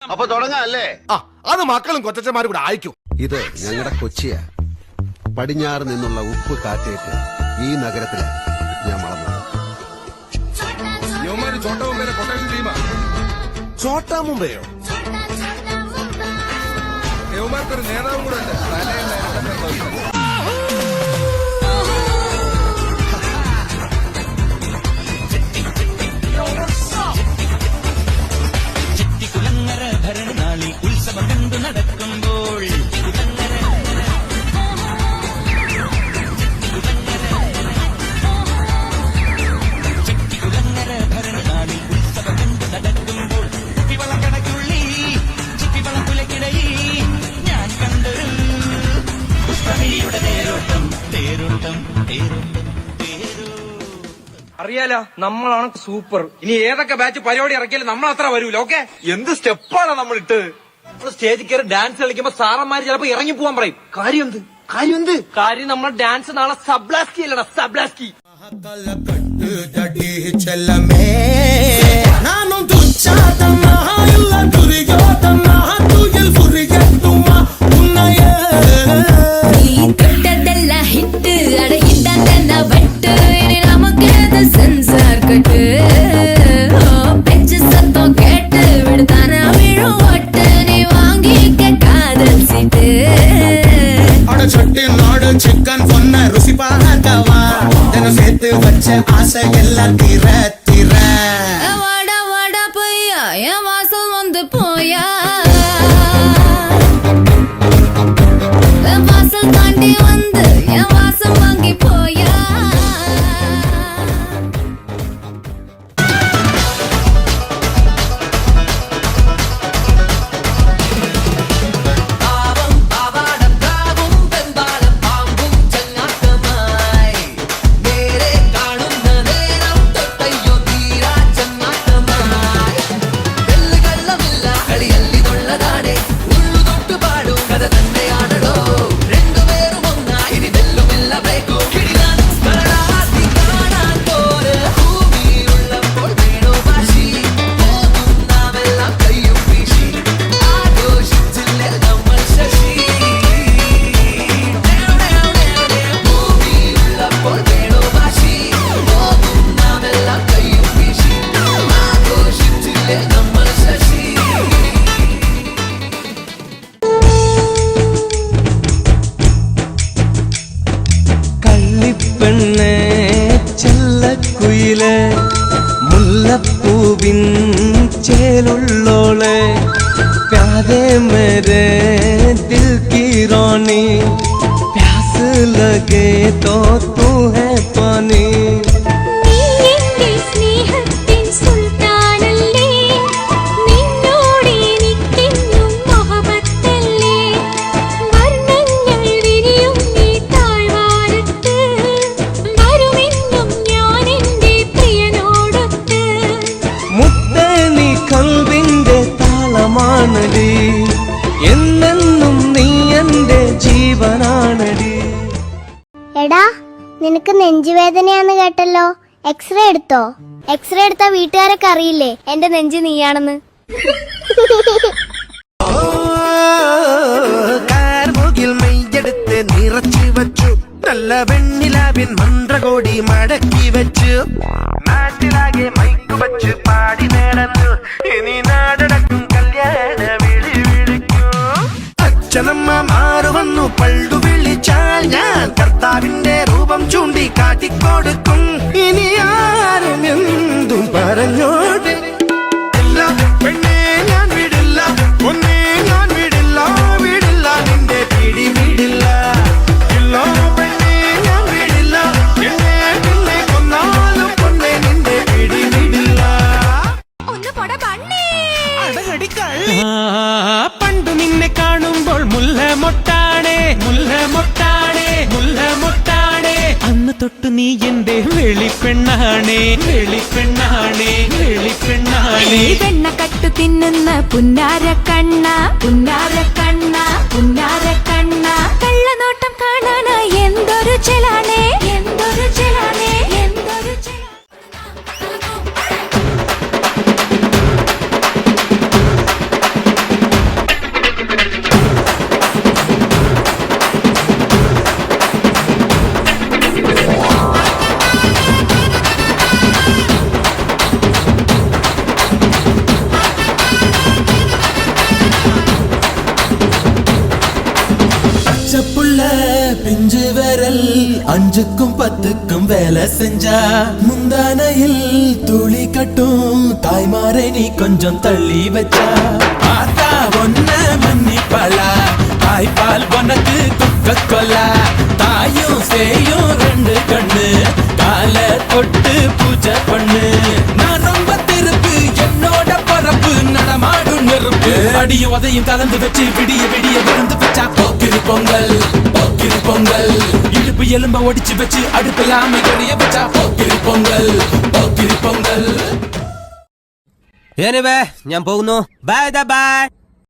അപ്പൊ തുടങ്ങാല്ലേ? അത് മക്കളും കൊച്ചന്മാരും കൂടെ അയക്കും. ഇത് ഞങ്ങളുടെ കൊച്ചിയാ. പടിഞ്ഞാറ് നിന്നുള്ള ഉപ്പ് കാറ്റേറ്റ് ഈ നഗരത്തില് ഞാൻ വളർന്നത്. ചോട്ടാ മുംബൈയോ? യുവമാർക്കൊരു നേതാവും കൂടെ ഉണ്ട്. ചെട്ടിക്കുളങ്ങര ഭരണനാളിൽ ഉത്സവം കണ്ടു നടക്കുമ്പോൾ ചെട്ടിക്കുളങ്ങര ഭരണനാളിൽ ഉത്സവം കണ്ടു നടക്കുമ്പോൾ കുപ്പിവളക്കടക്കുള്ളി ചുറ്റിവളക്കുലക്കിടയിൽ ഞാൻ കണ്ടൊരു പുഷ്പമിയുടെ തേരോട്ടം തേരോട്ടം തേരോട്ടം തേരോ. അറിയാലോ, നമ്മളാണ് സൂപ്പർ. ഇനി ഏതൊക്കെ ബാച്ച് പരിപാടി ഇറക്കിയാലും നമ്മൾ അത്ര വരൂല. ഓക്കെ, എന്ത് സ്റ്റെപ്പാണ് നമ്മൾ ഇട്ട്. നമ്മൾ സ്റ്റേജിൽ കയറി ഡാൻസ് കളിക്കുമ്പോ സാറന്മാര് ചിലപ്പോ ഇറങ്ങി പോവാൻ പറയും. കാര്യം നമ്മൾ ഡാൻസ് നാളെ സബ്ലാസ്കി അല്ലടാ, സബ്ലാസ്കി. சிக்கன் பொண்ண ருசி பார்க்கவா தினம் சேர்த்து வச்ச ஆசை எல்லாம் தீர தீர. வாடா வாடா பொய்யா என் வாசல் வந்து போயா, வாசல் தாண்டி வந்து என் வாசம் வாங்கி போயா. പെണ്ണേ ചെല്ലക്കുയിലെ മുല്ലപ്പൂവിൻ ചേലുള്ളോളെ പ്യാരെ മേരെ ദിൽ की रानी प्यास लगे तो तू है पानी. എന്നെന്നും നീ എന്റെ ജീവനാണടി. എടാ, നിനക്ക് നെഞ്ചുവേദനയാന്ന് കേട്ടല്ലോ. എക്സ്റേ എടുത്തോ? എക്സ്റേ എടുത്താ വീട്ടുകാരൊക്കെ അറിയില്ലേ എന്റെ നെഞ്ച് നീയാണെന്ന്. കാർമുകിൽ മെയ്യെടുത്ത് നിറച്ചു വച്ചു, നല്ല വെണ്ണിലാവിൻ മന്ത്രകോടി മടക്കി വെച്ചു, നാട്ടിലാകെ മൈക്കു വച്ച് പാടി നടന്നു. ഇനി നാടടക്കും കല്യാണ വിളി വിളിക്കൂ. അച്ഛനമ്മ മാറുവന്നു പള്ളു വിളിച്ചാൽ ഞാൻ കർത്താവിന്റെ രൂപം ചൂണ്ടി കാട്ടിക്കൊടുക്കും. ഇനി ആരും എന്തും പറഞ്ഞോട്ടെ, പെണ്ണേ ഞാൻ വിടില്ല, ഒന്നേ ഞാൻ വിടില്ല, വിടില്ല നിന്റെ പിടി വിടില്ല. ഇല്ലോ പെണ്ണേ ഞാൻ വിടില്ല, എന്നെ പിന്നെ കൊന്നാലും പൊന്നെ നിന്റെ പിടി വിടില്ല. പണ്ടു നിന്നെ കാണുമ്പോൾ മുല്ല മൊട്ടാണേ മുല്ല മൊട്ടാണേ മുല്ല മൊട്ടാണേ. അന്ന് തൊട്ട് നീ എന്റെ വെളിപ്പെണ്ണാണേ വെളിപ്പെണ്ണാണേ വെളിപ്പെണ്ണാണേ. വെണ്ണ കട്ടു തിന്നുന്ന പുന്നാര കണ്ണ പുന്നാര കണ്ണ പുന്നാര കണ്ണ. കള്ളനോട്ടം കാണാനാ എന്തൊരു ചെലാണേ എന്തൊരു ചെലാണേ എന്തൊരു ചെല. பிஞ்சு விரல் 5க்கும் 10க்கும் வேலை செஞ்சா முந்தானையில் துளி கட்டும் தாய்மாரை நீ கொஞ்சம் தள்ளி வச்சா ஆத்தா ஒன்ன மன்னிப்பலா தாய்ப்பால் உனக்கு குக்க கொல்லா தாயும் சேயும் 2 கண்ணு கால தொட்டு பூஜை பண்ணு நான் ரொம்ப திருப்பு என்னோட பரப்பு நடமாடும் நெருப்பு அடியும் உதையும் கலந்து வச்சு விடிய விடிய விழுந்து வச்சா போக்கிரி பொங்கல் இடுப்பு எலும்ப ஒடிச்சு வச்சு அடுப்பில்லாம எரிய வச்சா போக்கிரி பொங்கல் ഞാൻ പോകുന്നു ബൈ ബൈ